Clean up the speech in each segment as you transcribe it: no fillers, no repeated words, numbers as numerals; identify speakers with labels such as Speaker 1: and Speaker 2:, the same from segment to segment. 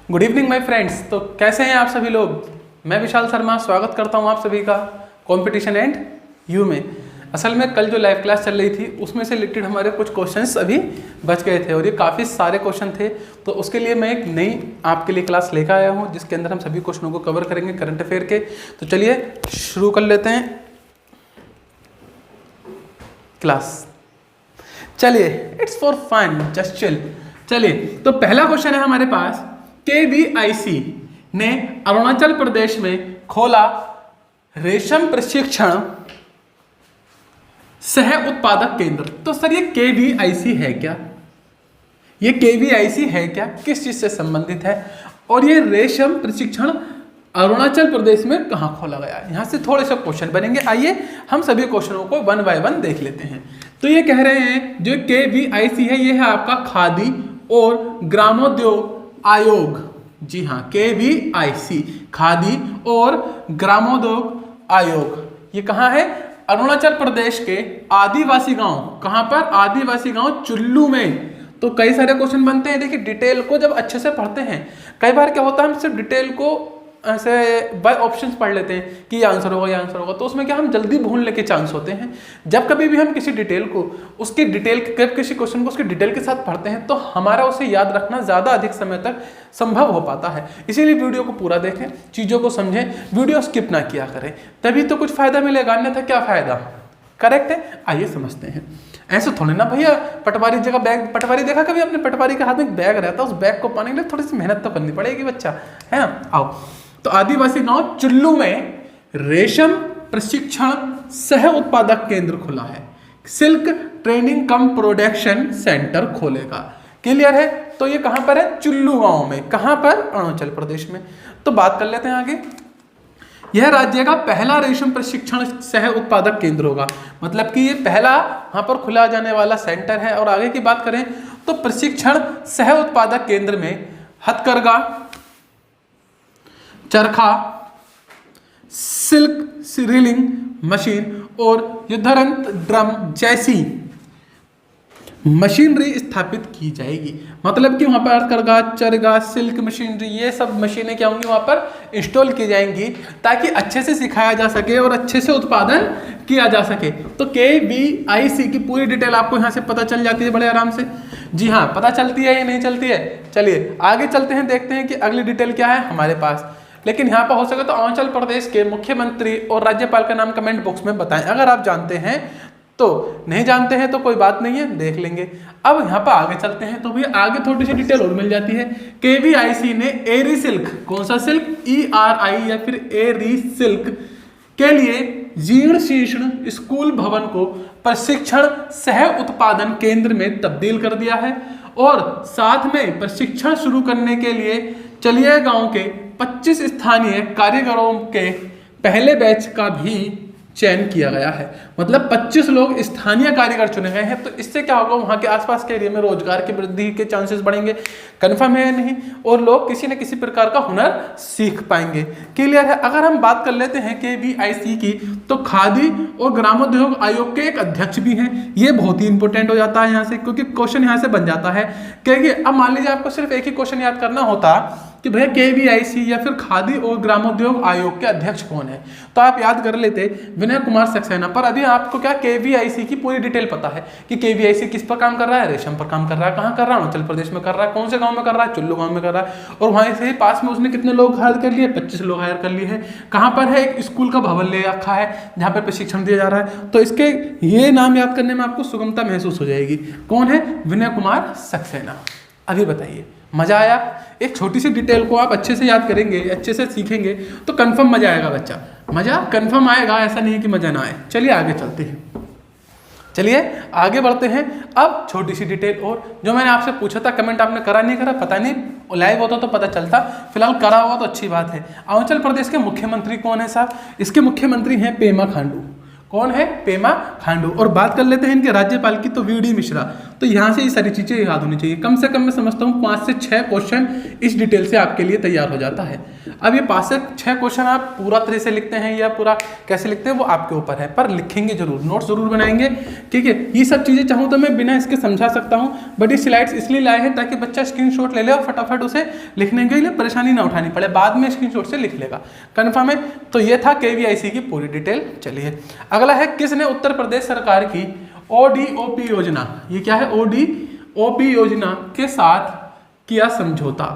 Speaker 1: Good evening my friends. तो कैसे हैं आप सभी लोग। मैं विशाल शर्मा स्वागत करता हूं आप सभी का कंपटीशन एंड यू में। असल में कल जो लाइव क्लास चल रही थी उसमें से रिलेटेड हमारे कुछ क्वेश्चंस अभी बच गए थे और ये काफ़ी सारे क्वेश्चन थे, तो उसके लिए मैं एक नई आपके लिए क्लास लेकर आया हूं जिसके अंदर हम सभी क्वेश्चनों को कवर करेंगे करंट अफेयर के। तो चलिए शुरू कर लेते हैं क्लास। चलिए it's for fun just chill. चलिए तो पहला क्वेश्चन है हमारे पास, KVIC ने अरुणाचल प्रदेश में खोला रेशम प्रशिक्षण सह उत्पादक केंद्र। तो सर ये KVIC है क्या, ये KVIC है क्या, किस चीज से संबंधित है और ये रेशम प्रशिक्षण अरुणाचल प्रदेश में कहां खोला गया है। यहां से थोड़े से क्वेश्चन बनेंगे, आइए हम सभी क्वेश्चनों को वन बाय वन देख लेते हैं। तो ये कह रहे हैं जो KVIC है ये है आपका खादी और ग्रामोद्योग आयोग। जी हाँ, KVIC खादी और ग्रामोद्योग आयोग ये कहाँ है, अरुणाचल प्रदेश के आदिवासी गांव। कहां पर, आदिवासी गांव चुल्लू में। तो कई सारे क्वेश्चन बनते हैं। देखिए डिटेल को जब अच्छे से पढ़ते हैं, कई बार क्या होता है हम सिर्फ डिटेल को ऐसे बाय ऑप्शंस पढ़ लेते हैं कि ये आंसर होगा, ये आंसर होगा, तो उसमें क्या हम जल्दी भूलने के चांस होते हैं। जब कभी भी हम किसी डिटेल को उसकी डिटेल किसी क्वेश्चन को उसकी डिटेल के साथ पढ़ते हैं तो हमारा उसे याद रखना ज़्यादा अधिक समय तक संभव हो पाता है। इसीलिए वीडियो को पूरा देखें, चीज़ों को समझें, वीडियो स्किप ना किया करें, तभी तो कुछ फायदा मिलेगा, अन्यथा क्या फायदा। करेक्ट है, आइए समझते हैं। ऐसे थोड़े ना भैया पटवारी जगह बैग, पटवारी देखा कभी आपने, पटवारी के हाथ में बैग रहता है, उस बैग को पाने के लिए थोड़ी सी मेहनत तो करनी पड़ेगी बच्चा, है ना। आओ, तो आदिवासी गांव चुल्लू में रेशम प्रशिक्षण सह उत्पादक केंद्र खुला है, सिल्क ट्रेनिंग कम प्रोडक्शन सेंटर खोलेगा। क्लियर है। तो ये कहां पर है, चुल्लू गांव में। कहां पर, अरुणाचल प्रदेश में। तो बात कर लेते हैं आगे। यह राज्य का पहला रेशम प्रशिक्षण सह उत्पादक केंद्र होगा, मतलब कि ये पहला वहां पर खुला जाने वाला सेंटर है। और आगे की बात करें तो प्रशिक्षण सह उत्पादक केंद्र में हथकरघा, चरखा, सिल्क रीलिंग मशीन और युद्धरंत ड्रम जैसी मशीनरी स्थापित की जाएगी। मतलब कि वहां पर हथकरघा, चरखा, सिल्क मशीनरी, ये सब मशीनें क्या होंगी वहां पर इंस्टॉल की जाएंगी ताकि अच्छे से सिखाया जा सके और अच्छे से उत्पादन किया जा सके। तो KVIC की पूरी डिटेल आपको यहां से पता चल जाती है बड़े आराम से। जी हाँ, पता चलती है या नहीं चलती है। चलिए आगे चलते हैं, देखते हैं कि अगली डिटेल क्या है हमारे पास। लेकिन यहाँ पर हो सके तो अरुणाचल प्रदेश के मुख्यमंत्री और राज्यपाल का नाम कमेंट बॉक्स में बताएं अगर आप जानते हैं, तो नहीं जानते हैं तो कोई बात नहीं है, देख लेंगे। अब यहाँ पर आगे चलते हैं तो भी आगे थोड़ी सी डिटेल और मिल जाती है। KVIC ने एरी सिल्क, कौन सा सिल्क, ERI या फिर एरी सिल्क के लिए जीर्ण शीर्ण स्कूल भवन को प्रशिक्षण सह उत्पादन केंद्र में तब्दील कर दिया है और साथ में प्रशिक्षण शुरू करने के लिए चलिया गांव के 25 स्थानीय कारीगरों के पहले बैच का भी चयन किया गया है। मतलब 25 लोग स्थानीय कारीगर चुने गए हैं। तो इससे क्या होगा, वहां के आसपास के एरिया में रोजगार की वृद्धि के चांसेस बढ़ेंगे। कंफर्म है या नहीं, और लोग किसी न किसी प्रकार का हुनर सीख पाएंगे। क्लियर है। अगर हम बात कर लेते हैं KVIC की, तो खादी और ग्रामोद्योग आयोग के एक अध्यक्ष भी हैं। ये बहुत ही इंपॉर्टेंट हो जाता है यहाँ से, क्योंकि क्वेश्चन यहाँ से बन जाता है। क्योंकि अब मान लीजिए आपको सिर्फ एक ही क्वेश्चन याद करना होता कि भैया KVIC या फिर खादी और ग्रामोद्योग आयोग के अध्यक्ष कौन है, तो आप याद कर लेते विनय कुमार सक्सेना। पर अभी आपको क्या KVIC की पूरी डिटेल पता है कि KVIC किस पर काम कर रहा है, रेशम पर काम कर रहा है। कहाँ कर रहा है, अरुणाचल प्रदेश में कर रहा है। कौन से गांव में कर रहा है, चुल्लू गांव में कर रहा है। और वहीं से पास में उसने कितने लोग हायर कर लिए, 25 लोग हायर कर लिए हैं। कहाँ पर है, एक स्कूल का भवन ले रखा है जहाँ पर प्रशिक्षण दिया जा रहा है। तो इसके ये नाम याद करने में आपको सुगमता महसूस हो जाएगी। कौन है, विनय कुमार सक्सेना। अभी बताइए मजा आया। एक छोटी सी डिटेल को आप अच्छे से याद करेंगे, अच्छे से सीखेंगे तो कंफर्म मजा आएगा बच्चा, मजा कंफर्म आएगा, ऐसा नहीं कि मजा ना आए। चलिए आगे चलते हैं, चलिए आगे बढ़ते हैं। अब छोटी सी डिटेल और जो मैंने आपसे पूछा था, कमेंट आपने करा नहीं करा पता नहीं, लाइव होता तो पता चलता, फिलहाल करा हुआ तो अच्छी बात है। अरुणाचल प्रदेश के मुख्यमंत्री कौन है साहब, इसके मुख्यमंत्री हैं पेमा खांडू। कौन है, पेमा खांडू। और बात कर लेते हैं इनके राज्यपाल की, तो VD मिश्रा। तो यहाँ से ये सारी चीज़ें याद होनी चाहिए। कम से कम मैं समझता हूँ 5 से 6 क्वेश्चन इस डिटेल से आपके लिए तैयार हो जाता है। अब ये 5 से 6 क्वेश्चन आप पूरा तरह से लिखते हैं या पूरा कैसे लिखते हैं वो आपके ऊपर है, पर लिखेंगे जरूर, नोट्स जरूर बनाएंगे, ठीक है। ये सब चीज़ें चाहूँ तो मैं बिना इसके समझा सकता हूँ, बट ये स्लाइड्स इसलिए लाए हैं ताकि बच्चा स्क्रीनशॉट ले ले और फटाफट उसे लिखने के लिए परेशानी ना उठानी पड़े, बाद में स्क्रीनशॉट से लिख लेगा। कन्फर्म है? तो ये था KVIC की पूरी डिटेल। चलिए अगला है, किसने उत्तर प्रदेश सरकार की ODOP योजना, ये क्या है ODOP योजना के साथ किया समझौता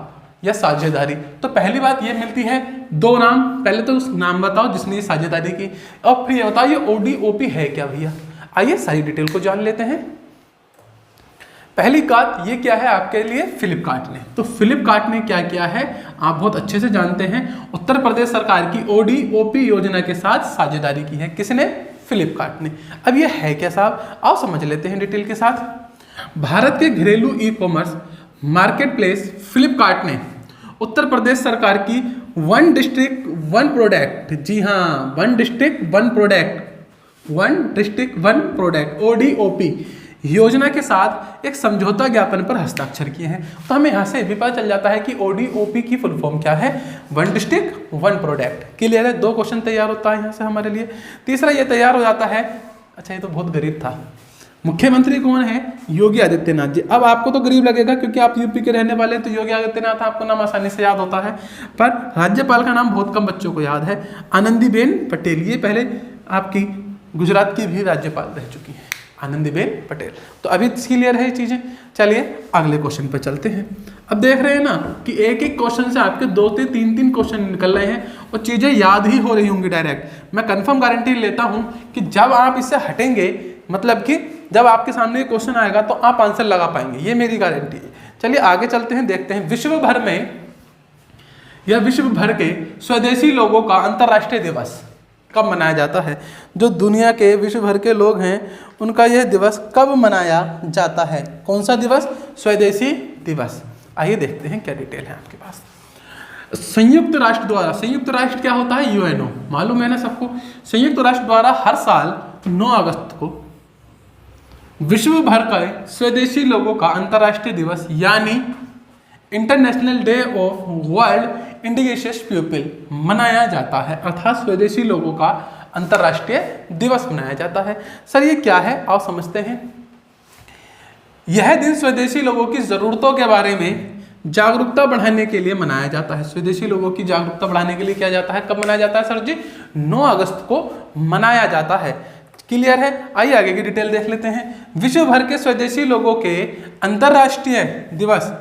Speaker 1: या साझेदारी। तो पहली बात ये मिलती है 2 नाम, पहले तो उस नाम बताओ जिसने ये साझेदारी की, और फिर ये बताओ ये ODOP है क्या भैया। आइए सारी डिटेल को जान लेते हैं। पहली बात ये क्या है आपके लिए, फ्लिपकार्ट ने। तो फ्लिपकार्ट ने क्या किया है आप बहुत अच्छे से जानते हैं, उत्तर प्रदेश सरकार की ODOP योजना के साथ साझेदारी की है। किसने? फ्लिपकार्ट ने। अब ये है क्या साहब, आओ समझ लेते हैं डिटेल के साथ। भारत के घरेलू ई-कॉमर्स मार्केट प्लेस फ्लिपकार्ट ने उत्तर प्रदेश सरकार की वन डिस्ट्रिक्ट वन प्रोडक्ट, जी हाँ, one district one product ODOP योजना के साथ एक समझौता ज्ञापन पर हस्ताक्षर किए हैं। तो हमें यहाँ से भी पता चल जाता है कि ODOP की फुल फॉर्म क्या है, one district one product. Clear है? 2 क्वेश्चन तैयार होता है यहाँ से हमारे लिए। तीसरा ये तैयार हो जाता है, अच्छा ये तो बहुत गरीब था, मुख्यमंत्री कौन है? योगी आदित्यनाथ जी। अब आपको तो गरीब लगेगा क्योंकि आप यूपी के रहने वाले हैं, तो योगी आदित्यनाथ आपको नाम आसानी से याद होता है, पर राज्यपाल का नाम बहुत कम बच्चों को याद है, आनंदीबेन पटेल। ये पहले आपकी गुजरात की भी राज्यपाल रह चुकी है, आनंदीबेन पटेल। तो अभी क्लियर है ये चीज़ें। चलिए अगले क्वेश्चन पर चलते हैं। अब देख रहे हैं ना कि एक एक क्वेश्चन से आपके 2 से 3 क्वेश्चन निकल रहे हैं और चीज़ें याद ही हो रही होंगी डायरेक्ट। मैं कंफर्म गारंटी लेता हूं कि जब आप इससे हटेंगे, मतलब कि जब आपके सामने क्वेश्चन आएगा तो आप आंसर लगा पाएंगे, ये मेरी गारंटी है। चलिए आगे चलते हैं, देखते हैं विश्व भर में या विश्व भर के स्वदेशी लोगों का अंतर्राष्ट्रीय दिवस कब मनाया जाता है। जो दुनिया के विश्व भर के लोग हैं उनका यह दिवस कब मनाया जाता है, कौन सा दिवस? स्वदेशी दिवस। आइए देखते हैं क्या डिटेल है आपके पास। संयुक्त राष्ट्र द्वारा, संयुक्त राष्ट्र क्या होता है? UNO, मालूम है ना सबको। संयुक्त राष्ट्र द्वारा हर साल 9 अगस्त को विश्व भर का स्वदेशी लोगों का अंतर्राष्ट्रीय दिवस यानी international day of world indigenous people मनाया जाता है, अर्थात स्वदेशी लोगों का अंतर्राष्ट्रीय दिवस मनाया जाता है। सर ये क्या है, आओ समझते हैं। यह दिन स्वदेशी लोगों की ज़रूरतों के बारे में जागरूकता बढ़ाने के लिए मनाया जाता है। स्वदेशी लोगों की जागरूकता बढ़ाने के लिए किया जाता है। कब मनाया जाता है सर जी? 9 अगस्त को मनाया जाता है। क्लियर है? आइए आगे की डिटेल देख लेते हैं। विश्व भर के स्वदेशी लोगों के अंतर्राष्ट्रीय दिवस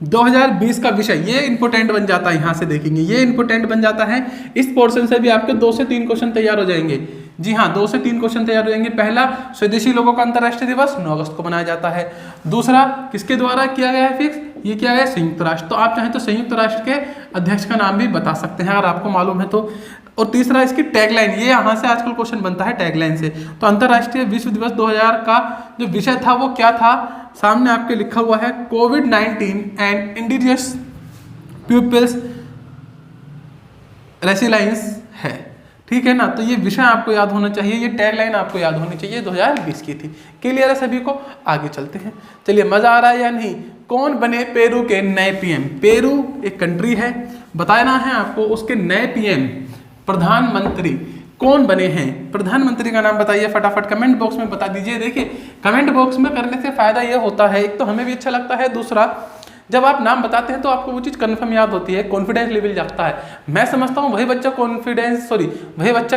Speaker 1: 2020 का विषय, ये इंपोर्टेंट बन जाता है। यहाँ से देखेंगे ये इंपोर्टेंट बन जाता है। इस पोर्शन से भी आपके 2 से 3 क्वेश्चन तैयार हो जाएंगे। जी हाँ, 2 से 3 क्वेश्चन तैयार हो जाएंगे। पहला, स्वदेशी लोगों का अंतर्राष्ट्रीय दिवस 9 अगस्त को मनाया जाता है। दूसरा, किसके द्वारा किया गया है फिक्स? ये किया गया है संयुक्त राष्ट्र। तो आप चाहें तो संयुक्त राष्ट्र के अध्यक्ष का नाम भी बता सकते हैं अगर आपको मालूम है तो। और तीसरा, इसकी टैगलाइन, ये यहाँ से आजकल क्वेश्चन बनता है टैगलाइन से। तो अंतर्राष्ट्रीय विश्व दिवस 2000 का जो विषय था वो क्या था? सामने आपके लिखा हुआ है कोविड-19 एंड इंडिजिनियस पीपल्स रेसिलाइंस है। ठीक है ना? तो ये विषय आपको याद होना चाहिए, ये टैगलाइन आपको याद होनी चाहिए, 2020 की थी। क्लियर है सभी को? आगे चलते हैं। चलिए, मजा आ रहा है या नहीं? कौन बने पेरू के नए PM? पेरू एक कंट्री है, बताना है आपको। उसके नए PM प्रधानमंत्री कौन बने हैं? प्रधानमंत्री का नाम बताइए फटाफट, कमेंट बॉक्स में बता दीजिए। देखिए कमेंट बॉक्स में करने से फायदा ये होता है, एक तो हमें भी अच्छा लगता है, दूसरा जब आप नाम बताते हैं तो आपको वो चीज़ कन्फर्म याद होती है, कॉन्फिडेंस लेवल जागता है। मैं समझता हूँ वही बच्चा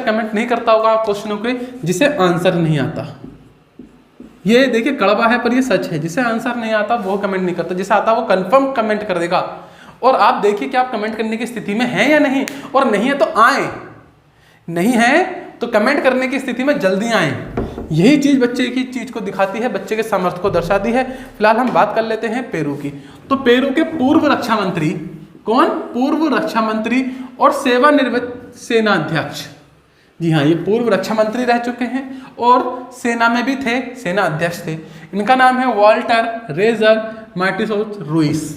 Speaker 1: कमेंट नहीं करता होगा क्वेश्चनों के जिसे आंसर नहीं आता। ये देखिए कड़वा है पर ये सच है, जिसे आंसर नहीं आता वो कमेंट नहीं करता, जिसे आता वो कन्फर्म कमेंट कर देगा। और आप देखिए कि आप कमेंट करने की स्थिति में हैं या नहीं, और नहीं है तो आए, नहीं है तो कमेंट करने की स्थिति में जल्दी आए। यही चीज बच्चे की चीज को दिखाती है, बच्चे के सामर्थ्य को दर्शाती है। फिलहाल हम बात कर लेते हैं पेरू की। तो पेरू के पूर्व रक्षा मंत्री कौन? पूर्व रक्षा मंत्री और सेवानिवृत्त सेनाध्यक्ष। जी हाँ, ये पूर्व रक्षा मंत्री रह चुके हैं और सेना में भी थे, सेना अध्यक्ष थे। इनका नाम है वॉल्टर रेजर मार्टिरोस रुइस।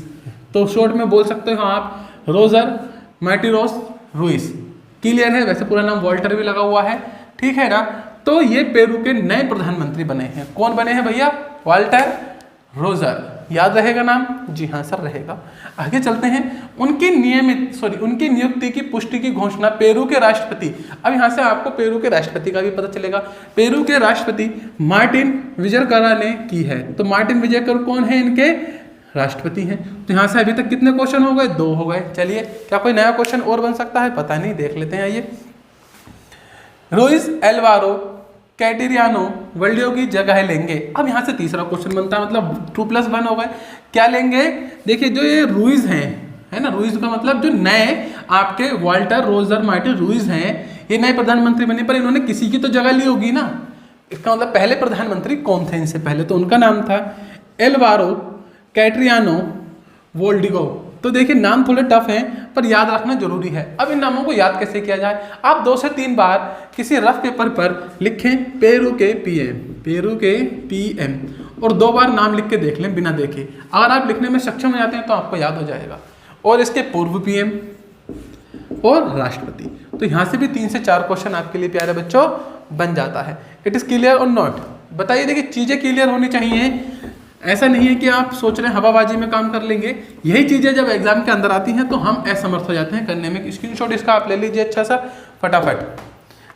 Speaker 1: तो शॉर्ट में बोल सकते हो आप रोजर मार्टिरोस रुइस। क्लियर है? वैसे पूरा नाम वॉल्टर भी लगा हुआ है, ठीक है ना? तो ये पेरू के नए प्रधानमंत्री बने हैं। कौन बने हैं भैया? Walter Roger. याद रहेगा नाम? जी हाँ सर रहेगा। आगे चलते हैं। उनकी नियुक्ति की पुष्टि की घोषणा पेरू के राष्ट्रपति, अब यहाँ से आपको पेरू के राष्ट्रपति का भी पता चलेगा। पेरू के राष्ट्रपति मार्टिन विजयकरा ने की है। तो मार्टिन विजयकर कौन है? इनके राष्ट्रपति हैं। तो यहाँ से अभी तक कितने क्वेश्चन हो गए? 2 हो गए। चलिए, क्या कोई नया क्वेश्चन और बन सकता है? पता नहीं, देख लेते हैं। आइए, रुइस एल्वारो कैटेरियानो वर्ल्डियो की जगह लेंगे। अब यहाँ से तीसरा क्वेश्चन बनता है, मतलब 2+1 हो गए। क्या लेंगे? देखिए, जो ये रुइस हैं, है ना, रुइस का मतलब जो नए आपके वाल्टर रोजर मार्टिन रुइस हैं, ये नए प्रधानमंत्री बने, पर इन्होंने किसी की तो जगह ली होगी ना। इसका मतलब पहले प्रधानमंत्री कौन थे इनसे पहले? तो उनका नाम था एल्वारो कैटेरियानो वोल्डिगो। तो देखिए, नाम थोड़े टफ हैं पर याद रखना जरूरी है। अब इन नामों को याद कैसे किया जाए? आप 2 से 3 बार किसी रफ पेपर पर लिखें पेरू के पीएम, और 2 बार नाम लिख के देख लें बिना देखे। अगर आप लिखने में सक्षम हो जाते हैं तो आपको याद हो जाएगा। और इसके पूर्व पीएम और राष्ट्रपति। तो यहाँ से भी 3 से 4 क्वेश्चन आपके लिए प्यारे बच्चों बन जाता है। इट इज क्लियर और नॉट? बताइए। देखिए, चीजें क्लियर होनी चाहिए। ऐसा नहीं है कि आप सोच रहे हैं हवाबाजी में काम कर लेंगे। यही चीजें जब एग्जाम के अंदर आती हैं तो हम असमर्थ हो जाते हैं करने में। स्क्रीनशॉट इसका आप ले लीजिए अच्छा सा फटाफट।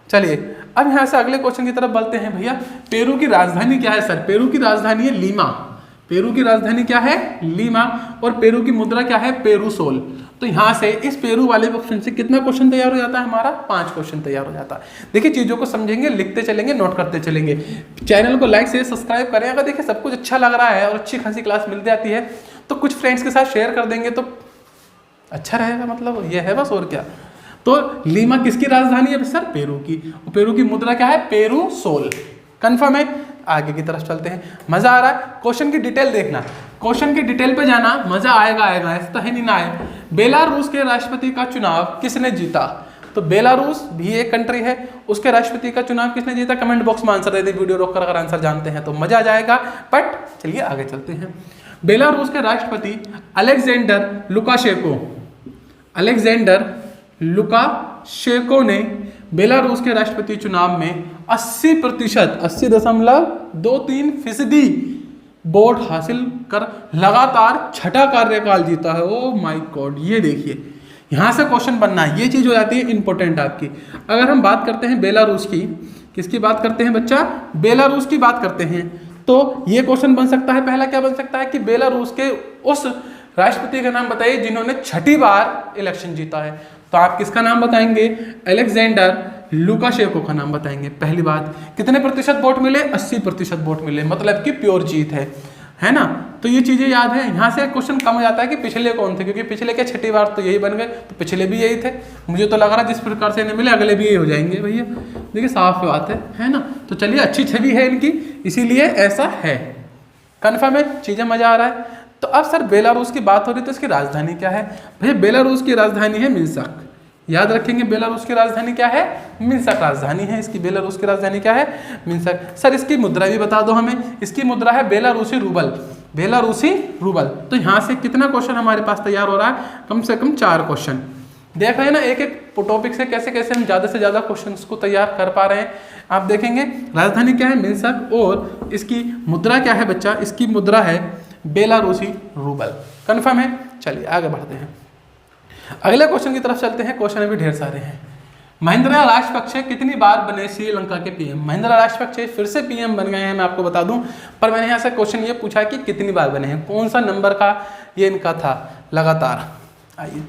Speaker 1: चलिए, अब यहाँ से अगले क्वेश्चन की तरफ बढ़ते हैं। भैया, पेरू की राजधानी क्या है? सर, पेरू की राजधानी है लीमा। पेरू की राजधानी क्या है? लीमा। और पेरू की मुद्रा क्या है? Peru sol. तो यहाँ से इस पेरू वाले ऑप्शन से कितना क्वेश्चन तैयार हो जाता है? हमारा 5 क्वेश्चन तैयार हो जाता है। देखिए, चीज़ों को समझेंगे, लिखते चलेंगे, नोट करते चलेंगे। चैनल को लाइक शेयर सब्सक्राइब करें। अगर देखिए सब कुछ अच्छा लग रहा है और अच्छी खासी क्लास मिल जाती है तो कुछ फ्रेंड्स के साथ शेयर कर देंगे तो अच्छा रहेगा। मतलब ये है बस, और क्या। तो लीमा किसकी राजधानी है? सर, पेरू की। पेरू की मुद्रा क्या है? Peru soul. कन्फर्म है? आगे की तरफ चलते हैं। मजा आ रहा है? क्वेश्चन की डिटेल देखना, क्वेश्चन की डिटेल पे जाना, मजा आएगा। ऐसा तो है नहीं ना आए। बेलारूस के राष्ट्रपति का चुनाव किसने जीता? तो बेलारूस भी एक कंट्री है, उसके राष्ट्रपति का चुनाव किसने जीता? कमेंट बॉक्स में आंसर दे दे, वीडियो रोक कर अगर आंसर जानते हैं तो मजा आ जाएगा। बट चलिए आगे चलते हैं। बेलारूस के राष्ट्रपति अलेक्जेंडर लुकाशेंको ने बेलारूस के राष्ट्रपति चुनाव में 80.23% वोट हासिल कर लगातार 6ठा कार्यकाल जीता है। ओ माय गॉड, ये देखिए, यहाँ से क्वेश्चन बनना है। ये चीज हो जाती है इंपॉर्टेंट आपकी। अगर हम बात करते हैं बेलारूस की, किसकी बात करते हैं बच्चा? बेलारूस की बात करते हैं, तो ये क्वेश्चन बन सकता है। पहला क्या बन सकता है कि बेलारूस के उस राष्ट्रपति का नाम बताइए जिन्होंने 6ठी बार इलेक्शन जीता है। तो आप किसका नाम बताएंगे? अलेक्जेंडर लुकाशेंको का नाम बताएंगे। पहली बात, कितने प्रतिशत वोट मिले? 80% वोट मिले, मतलब कि प्योर जीत है ना। तो ये चीजें याद है। यहाँ से क्वेश्चन कम हो जाता है कि पिछले कौन थे, क्योंकि पिछले के 6ठी बार तो यही बन गए, तो पिछले भी यही थे। मुझे तो लग रहा है जिस प्रकार से इन्हें मिले अगले भी यही हो जाएंगे भैया। देखिए साफ बात है ना। तो चलिए, अच्छी छवि है इनकी, इसीलिए ऐसा है। कन्फर्म है? चीजें मजा आ रहा है। तो अब सर बेलारूस की बात हो रही है तो इसकी राजधानी क्या है? भैया, बेलारूस की राजधानी है मिन्स्क। याद रखेंगे, बेलारूस की राजधानी क्या है? मिन्स्क राजधानी है इसकी। बेलारूस की राजधानी क्या है? मिन्स्क। सर, इसकी मुद्रा भी बता दो हमें। इसकी मुद्रा है बेलारूसी रूबल। बेलारूसी रूबल। तो यहाँ से कितना क्वेश्चन हमारे पास तैयार हो रहा है? कम से कम 4 क्वेश्चन। देख रहे हैं ना, एक एक टॉपिक से कैसे कैसे हम ज़्यादा से ज़्यादा क्वेश्चंस को तैयार कर पा रहे हैं। आप देखेंगे, राजधानी क्या है? मिन्स्क। और इसकी मुद्रा क्या है बच्चा? इसकी मुद्रा है बेलारूसी रूबल। कन्फर्म है? चलिए आगे बढ़ते हैं, अगले क्वेश्चन की तरफ चलते हैं। क्वेश्चन अभी ढेर सारे हैं। महिंद्रा राजपक्षे कितनी बार बने श्रीलंका के पीएम? महिंद्रा राजपक्षे फिर से पीएम बन गए हैं, मैं आपको बता दूं। पर मैंने यहाँ से क्वेश्चन ये पूछा कि कितनी बार बने हैं, कौन सा नंबर का ये इनका था लगातार। आइए,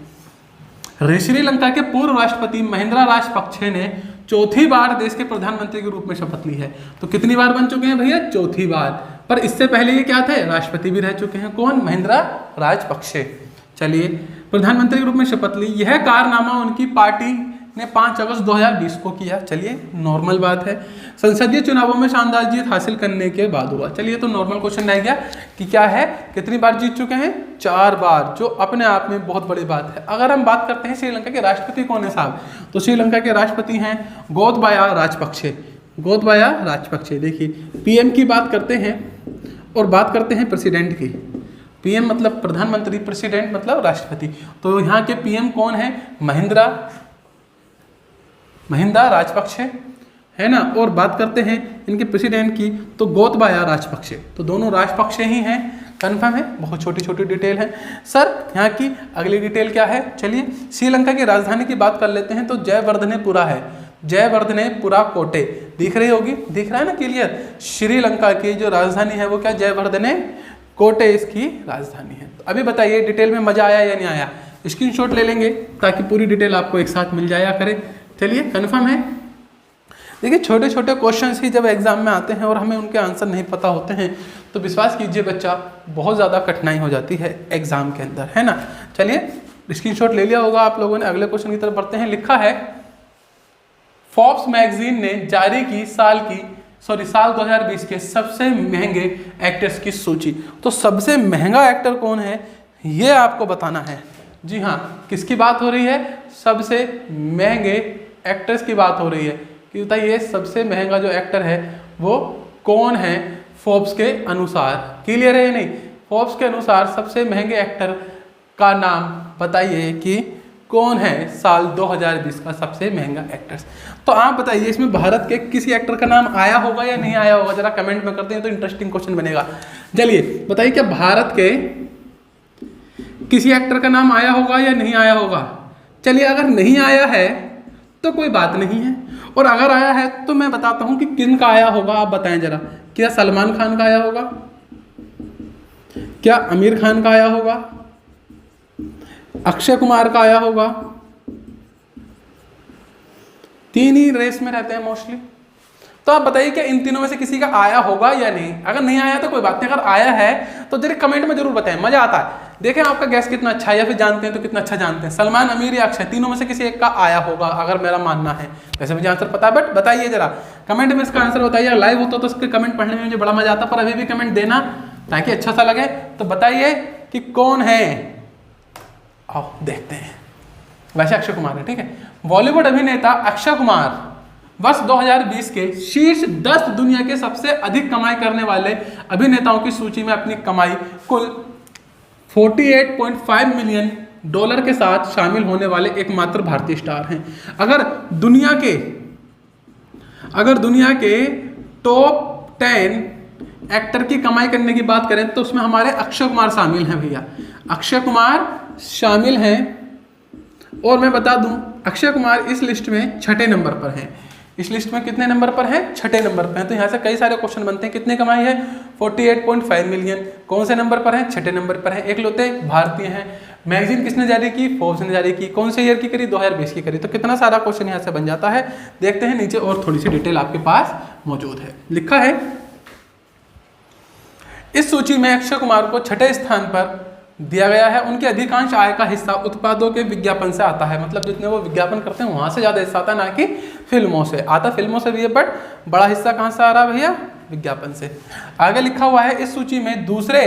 Speaker 1: श्रीलंका के पूर्व राष्ट्रपति महिंद्रा राजपक्षे ने 4थी बार देश के प्रधानमंत्री के रूप में शपथ ली है। तो कितनी बार बन चुके हैं भैया? 4थी बार। पर इससे पहले ये क्या थे? राष्ट्रपति भी रह चुके हैं। कौन? महिंद्रा राजपक्षे। चलिए, प्रधानमंत्री के रूप में शपथ ली। यह कारनामा उनकी पार्टी ने 5 अगस्त 2020 को किया। चलिए, नॉर्मल बात है। संसदीय चुनावों में शानदार जीत हासिल करने के बाद हुआ। चलिए, तो नॉर्मल क्वेश्चन रह गया कि क्या है, कितनी बार जीत चुके हैं? 4 बार, जो अपने आप में बहुत बड़ी बात है। अगर हम बात करते हैं श्रीलंका के राष्ट्रपति कौन है साहब, तो श्रीलंका के राष्ट्रपति हैं गोतबाया राजपक्षे। गोतबाया राजपक्षे। देखिए, पीएम की बात करते हैं और बात करते हैं प्रेसिडेंट की। पीएम मतलब प्रधानमंत्री, प्रेसिडेंट मतलब राष्ट्रपति। तो यहाँ के पीएम कौन है? महिंद्रा राजपक्षे। है ना। और बात करते हैं इनके प्रेसिडेंट की, तो गोतबाया राजपक्षे, तो दोनों राजपक्षे ही हैं, कन्फर्म है। बहुत छोटी छोटी डिटेल है सर। यहाँ की अगली डिटेल क्या है, चलिए श्रीलंका की राजधानी की बात कर लेते हैं, तो जयवर्धनेपुरा है, जयवर्धनेपुरा कोटे, दिख रही होगी, दिख रहा है ना क्लियर। श्रीलंका की जो राजधानी है वो क्या, जयवर्धने कोटे इसकी राजधानी है। तो अभी बताइए डिटेल में मजा आया या नहीं आया, स्क्रीनशॉट ले लेंगे ताकि पूरी डिटेल आपको एक साथ मिल जाया करे। चलिए कन्फर्म है। देखिए छोटे छोटे क्वेश्चंस ही जब एग्जाम में आते हैं और हमें उनके आंसर नहीं पता होते हैं तो विश्वास कीजिए बच्चा बहुत ज़्यादा कठिनाई हो जाती है एग्जाम के अंदर, है ना। चलिए स्क्रीनशॉट ले लिया होगा आप लोगों ने। अगले क्वेश्चन की तरफ बढ़ते हैं। लिखा है फोर्ब्स मैगजीन ने जारी की साल 2020 के सबसे महंगे एक्टर्स की सूची। तो सबसे महंगा एक्टर कौन है ये आपको बताना है। जी हाँ, किसकी बात हो रही है, सबसे महंगे एक्टर्स की बात हो रही है कि बताइए सबसे महंगा जो एक्टर है वो कौन है फोर्ब्स के अनुसार। क्लियर है या नहीं, फोर्ब्स के अनुसार सबसे महंगे एक्टर का नाम बताइए कि कौन है साल 2020 का सबसे महंगा एक्टर्स। तो आप बताइए इसमें भारत के किसी एक्टर का नाम आया होगा या नहीं आया होगा, जरा कमेंट में करते हैं तो इंटरेस्टिंग क्वेश्चन बनेगा। चलिए बताइए क्या भारत के किसी एक्टर का नाम आया होगा या नहीं आया होगा। चलिए अगर नहीं आया है तो कोई बात नहीं है, और अगर आया है तो मैं बताता हूं कि किन का आया होगा। आप बताएं जरा, क्या सलमान खान का आया होगा, क्या आमिर खान का आया होगा, अक्षय कुमार का आया होगा। तीन ही रेस में रहते हैं मोस्टली। तो आप बताइए क्या इन तीनों में से किसी का आया होगा या नहीं। अगर नहीं आया तो कोई बात नहीं, अगर आया है तो जरा कमेंट में जरूर बताएं, मजा आता है। देखें आपका गैस कितना अच्छा है या फिर जानते हैं तो कितना अच्छा जानते हैं। सलमान, आमिर या अक्षय, तीनों में से किसी एक का आया होगा अगर मेरा मानना है। वैसे मुझे आंसर पता है बट बताइए जरा कमेंट में इसका आंसर बताइए। लाइव होता तो उसके कमेंट पढ़ने में मुझे बड़ा मजा आता, पर अभी भी कमेंट देना ताकि अच्छा सा लगे। तो बताइए कि कौन है, आओ देखते हैं। वैसे अक्षय कुमार है, ठीक है। बॉलीवुड अभिनेता अक्षय कुमार वर्ष 2020 के शीर्ष 10 दुनिया के सबसे अधिक कमाई करने वाले अभिनेताओं की सूची में अपनी कमाई कुल $48.5 मिलियन के साथ शामिल होने वाले एकमात्र भारतीय स्टार हैं। अगर दुनिया के टॉप 10 एक्टर की कमाई करने की बात करें तो उसमें हमारे अक्षय कुमार शामिल हैं भैया, अक्षय कुमार शामिल हैं। और मैं बता दूं अक्षय कुमार इस लिस्ट में 6ठे नंबर पर हैं। इस लिस्ट में कितने नंबर पर हैं, 6ठे नंबर पर हैं। तो यहाँ से कई सारे क्वेश्चन बनते हैं। कितने कमाई है, 48.5 मिलियन। कौन से नंबर पर हैं, 6ठे नंबर पर हैं। एकलौते भारतीय हैं। मैगजीन किसने जारी की, फोर्ब्स ने जारी की। कौन से ईयर की करी, 2020 की करी। तो कितना सारा क्वेश्चन यहाँ से बन जाता है। देखते हैं नीचे और थोड़ी सी डिटेल आपके पास मौजूद है। लिखा है इस सूची में अक्षय कुमार को 6ठे स्थान पर दिया गया है। उनके अधिकांश आय का हिस्सा उत्पादों के विज्ञापन से आता है। मतलब जितने वो विज्ञापन करते हैं वहां से ज्यादा हिस्सा आता है, ना कि फिल्मों से। आता फिल्मों से भी है बट बड़ा हिस्सा कहां से आ रहा है भैया, विज्ञापन से। आगे लिखा हुआ है इस सूची में दूसरे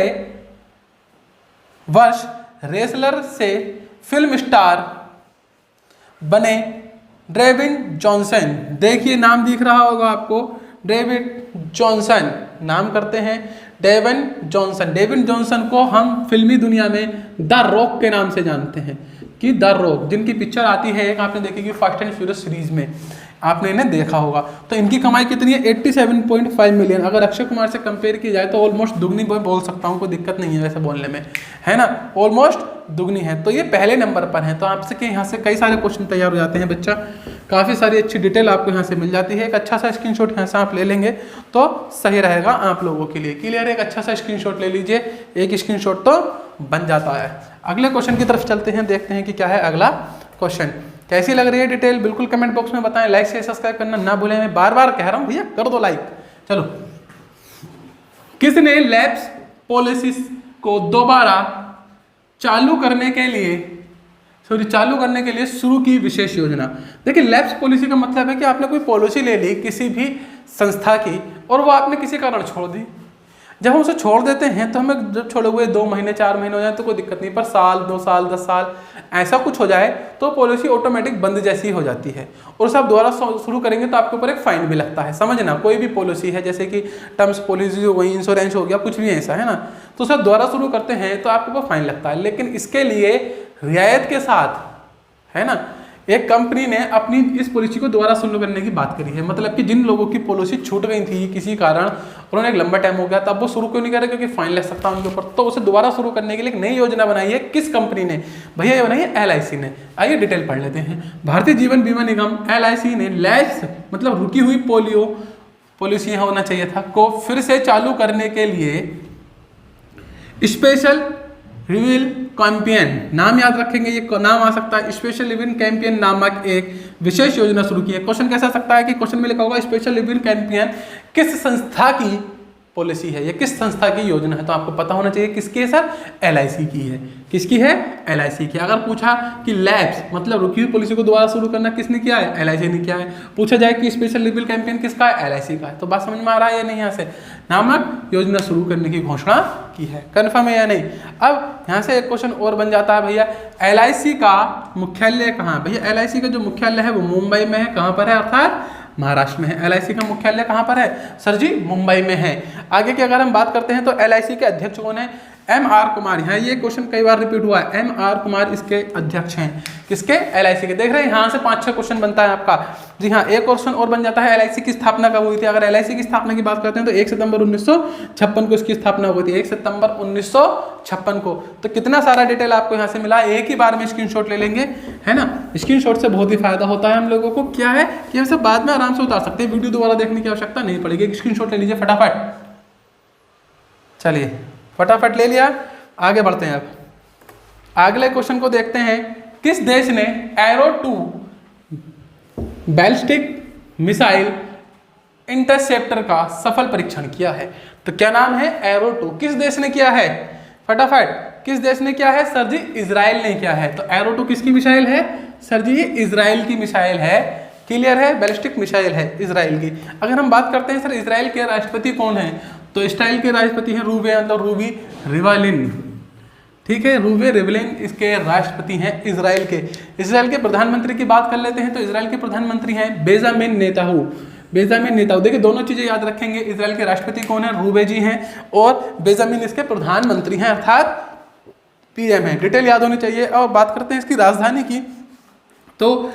Speaker 1: वर्ष रेसलर से फिल्म स्टार बने ड्वेन जॉनसन। देखिए नाम दिख रहा होगा आपको, ड्वेन जॉनसन नाम करते हैं ड्वेन जॉनसन। ड्वेन जॉनसन को हम फिल्मी दुनिया में द रॉक के नाम से जानते हैं कि द रॉक, जिनकी पिक्चर आती है एक आपने देखी फास्ट एंड फ्यूरियस सीरीज में, आपने इन्हें देखा होगा। तो इनकी कमाई कितनी है, 87.5 मिलियन। अगर अक्षय कुमार से कंपेयर की जाए तो ऑलमोस्ट दुगनी बोल सकता हूँ, कोई दिक्कत नहीं है वैसे बोलने में, है ना, ऑलमोस्ट दुगनी है। तो ये पहले नंबर पर है। तो आपसे यहाँ से कई सारे क्वेश्चन तैयार हो जाते हैं बच्चा, काफ़ी सारी अच्छी डिटेल आपको यहाँ से मिल जाती है। एक अच्छा सा स्क्रीनशॉट यहाँ से आप ले लेंगे तो सही रहेगा आप लोगों के लिए। क्लियर है, एक अच्छा सा स्क्रीनशॉट ले लीजिए, एक स्क्रीनशॉट तो बन जाता है। अगले क्वेश्चन की तरफ चलते हैं, देखते हैं कि क्या है अगला क्वेश्चन। कैसी लग रही है डिटेल बिल्कुल कमेंट बॉक्स में बताएं। लाइक से सब्सक्राइब करना ना भूलें, मैं बार बार कह रहा हूँ भैया कर दो लाइक। चलो, किसने लैप्स पॉलिसी को दोबारा चालू करने के लिए शुरू की विशेष योजना। देखिए लैप्स पॉलिसी का मतलब है कि आपने कोई पॉलिसी ले ली किसी भी संस्था की और वो आपने किसी कारण छोड़ दी। जब हम उसे छोड़ देते हैं तो हमें जब छोड़े हुए 2 महीने 4 महीने हो जाए तो कोई दिक्कत नहीं, पर साल 2 साल 10 साल ऐसा कुछ हो जाए तो पॉलिसी ऑटोमेटिक बंद जैसी हो जाती है। और उसे आप दोबारा शुरू करेंगे तो आपके ऊपर एक फाइन भी लगता है। समझना, कोई भी पॉलिसी है जैसे कि टर्म्स पॉलिसी हो गई, इंश्योरेंस हो गया, कुछ भी ऐसा है ना, तो उसे दोबारा शुरू करते हैं तो आपके ऊपर फाइन लगता है। लेकिन इसके लिए रियायत के साथ, है ना, एक कंपनी ने अपनी इस पॉलिसी को दोबारा शुरू करने की बात करी है। मतलब कि जिन लोगों की पॉलिसी छूट गई थी किसी कारण, उन्होंने एक लंबा टाइम हो गया, तब वो शुरू क्यों नहीं कर रहे, क्योंकि फाइन लग सकता है उनके ऊपर, तो उसे दोबारा शुरू करने के लिए एक नई योजना बनाई है। किस कंपनी ने भैया? ये बनाई है LIC ने। आइए डिटेल पढ़ लेते हैं। भारतीय जीवन बीमा निगम LIC ने लैप्स मतलब रुकी हुई पोलियो पॉलिसी होना चाहिए था को फिर से चालू करने के लिए स्पेशल रिवील कैंपेन, नाम याद रखेंगे, ये नाम आ सकता है, स्पेशल रिवील कैंपेन नामक एक विशेष योजना शुरू की है। क्वेश्चन कैसा आ सकता है कि क्वेश्चन में लिखा होगा स्पेशल रिवील कैंपेन किस संस्था की पॉलिसी है, ये किस संस्था की योजना है, तो आपको पता होना चाहिए किसकी है सर? LIC की है। किसकी है? LIC की। अगर पूछा कि लैप्स मतलब रुकी हुई पॉलिसी को दोबारा शुरू करना किसने किया है? LIC ने किया है। पूछा जाए कि स्पेशल रिवील कैंपेन किसका है? LIC का है। तो बात समझ में आ रहा है या नहीं? यहाँ से नामक योजना शुरू करने की घोषणा की है। कन्फर्म है या नहीं? अब यहाँ से एक क्वेश्चन और बन जाता है भैया, LIC का मुख्यालय कहाँ? भैया LIC का जो मुख्यालय है वो मुंबई में है। कहाँ पर है? अर्थात महाराष्ट्र में है। LIC का मुख्यालय कहाँ पर है सर जी? मुंबई में है। आगे की अगर हम बात करते हैं तो LIC के अध्यक्ष कौन है? MR कुमार। यहाँ ये क्वेश्चन कई बार रिपीट हुआ है। MR कुमार इसके अध्यक्ष हैं। किसके? LIC के। देख रहे हैं यहाँ से 5-6 क्वेश्चन बनता है आपका। जी हाँ, एक क्वेश्चन और बन जाता है LIC की स्थापना कब हुई थी। अगर LIC की स्थापना की बात करते हैं तो 1 सितंबर 1956 को इसकी स्थापना हुई थी। 1 सितंबर 1956 को। तो कितना सारा डिटेल आपको यहाँ से मिला, एक ही बार में स्क्रीनशॉट ले लेंगे, है ना। स्क्रीनशॉट से बहुत ही फायदा होता है हम लोगों को। क्या है कि हम सब बाद में आराम से उतार सकते हैं, वीडियो दोबारा देखने की आवश्यकता नहीं पड़ेगी। स्क्रीनशॉट ले लीजिए फटाफट। चलिए फटाफट ले लिया, आगे बढ़ते हैं। अब अगले क्वेश्चन को देखते हैं। किस देश ने एरो 2 बैलिस्टिक मिसाइल इंटरसेप्टर का सफल परीक्षण किया है? तो क्या नाम है? एरो 2। किस देश ने किया है? फटाफट किस देश ने किया है सर जी? इजराइल ने किया है। तो एरो 2 किसकी मिसाइल है सर जी? इजराइल की मिसाइल है। क्लियर है? बैलिस्टिक मिसाइल है इजराइल की। अगर हम बात करते हैं सर इजराइल के राष्ट्रपति कौन है, तो इजराइल के राष्ट्रपति हैं रूवी रिवलिन। ठीक है, रूवे रिवलिन इसके राष्ट्रपति हैं इजराइल के। इजराइल के प्रधानमंत्री की बात कर लेते हैं तो इजराइल के प्रधानमंत्री हैं बेंजामिन नेतान्याहू। बेंजामिन नेतान्याहू, देखिए दोनों चीजें याद रखेंगे। इजराइल के राष्ट्रपति कौन है? रूवे जी हैं, और बेंजामिन इसके प्रधानमंत्री हैं अर्थात PM है। डिटेल याद होनी चाहिए। और बात करते हैं इसकी राजधानी की, तो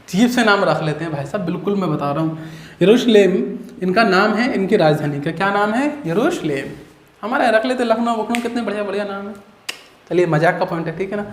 Speaker 1: जीप से नाम रख लेते हैं भाई साहब, बिल्कुल मैं बता रहा हूँ। यरूशलेम इनका नाम है, इनकी राजधानी का क्या नाम है? यरूशलेम। हमारे रख लेते लखनऊ, कितने बढ़िया बढ़िया नाम है। चलिए मजाक का पॉइंट है, ठीक है ना।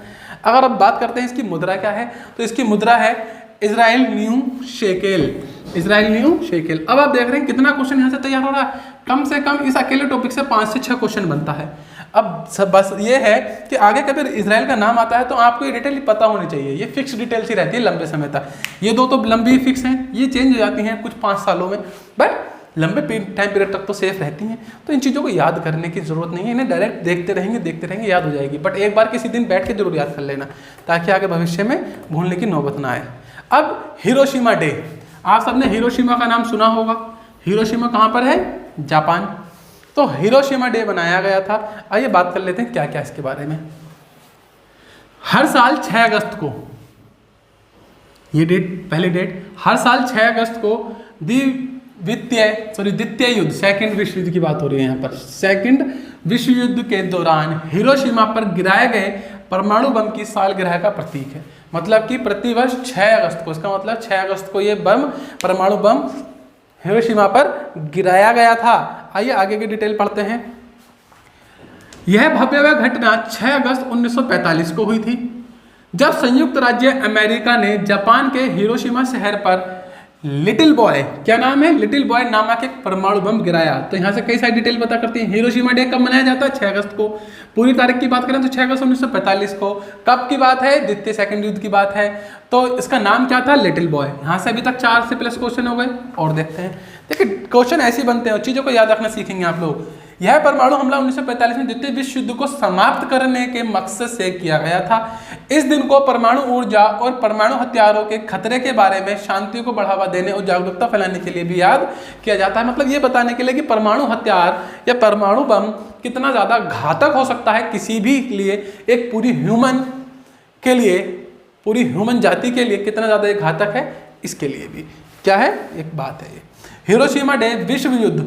Speaker 1: अगर अब बात करते हैं इसकी मुद्रा क्या है, तो इसकी मुद्रा है Israel new shekel. Israel new shekel. अब आप देख रहे हैं कितना क्वेश्चन यहाँ से तैयार हो रहा है। कम से कम इस अकेले टॉपिक से 5 से 6 क्वेश्चन बनता है। अब सब बस ये है कि आगे कभी इजराइल का नाम आता है तो आपको ये डिटेल पता होनी चाहिए। ये फिक्स डिटेल्स ही रहती है लंबे समय तक। ये दो तो लंबी फिक्स हैं, ये चेंज हो जाती हैं कुछ 5 सालों में, बट लंबे टाइम पीरियड तक तो सेफ रहती हैं। तो इन चीज़ों को याद करने की जरूरत नहीं है, इन्हें डायरेक्ट देखते रहेंगे याद हो जाएगी। बट एक बार किसी दिन बैठ के जरूर याद कर लेना, ताकि आगे भविष्य में भूलने की नौबत ना आए। अब हिरोशिमा डे, आप सबने हिरोशिमा का नाम सुना होगा। हिरोशिमा कहाँ पर है? जापान। तो हिरोशिमा डे बनाया गया था। आइए बात कर लेते हैं क्या क्या इसके बारे में। हर साल 6 अगस्त को, ये डेट पहली डेट, हर साल 6 अगस्त को द्वितीय युद्ध, सेकंड विश्व युद्ध की बात हो रही है यहाँ पर, सेकंड विश्व युद्ध के दौरान हिरोशिमा पर गिराए गए परमाणु बम की सालगिरह का प्रतीक है। मतलब कि प्रतिवर्ष 6 अगस्त को, इसका मतलब 6 अगस्त को ये परमाणु बम हिरोशिमा पर गिराया गया था। आइए आगे की डिटेल पढ़ते हैं। यह भव्य घटना 6 अगस्त 1945 को हुई थी, जब संयुक्त राज्य अमेरिका ने जापान के हिरोशिमा शहर पर लिटिल बॉय, क्या नाम है? लिटिल बॉय नामक एक परमाणु बम गिराया। तो यहाँ से कई सारी डिटेल पता करती है। हिरोशिमा डे कब मनाया जाता है? 6 अगस्त को। पूरी तारीख की बात करें तो 6 अगस्त 1945 को। कब की बात है? द्वितीय सेकंड युद्ध की बात है। तो इसका नाम क्या था? Little boy. यहाँ से अभी तक 4 से प्लस क्वेश्चन हो गए, और देखते हैं। देखिए क्वेश्चन ऐसे बनते हैं, चीज़ों को याद रखना सीखेंगे आप लोग। यह परमाणु हमला 1945 में द्वितीय विश्व युद्ध को समाप्त करने के मकसद से किया गया था। इस दिन को परमाणु ऊर्जा और परमाणु हथियारों के खतरे के बारे में शांति को बढ़ावा देने और जागरूकता फैलाने के लिए भी याद किया जाता है। मतलब ये बताने के लिए कि परमाणु हथियार या परमाणु बम कितना ज़्यादा घातक हो सकता है किसी भी लिए, एक पूरी ह्यूमन के लिए, पूरी ह्यूमन जाति के लिए कितना ज़्यादा ये घातक है, इसके लिए भी क्या है एक बात है ये। हिरोशिमा डे विश्व युद्ध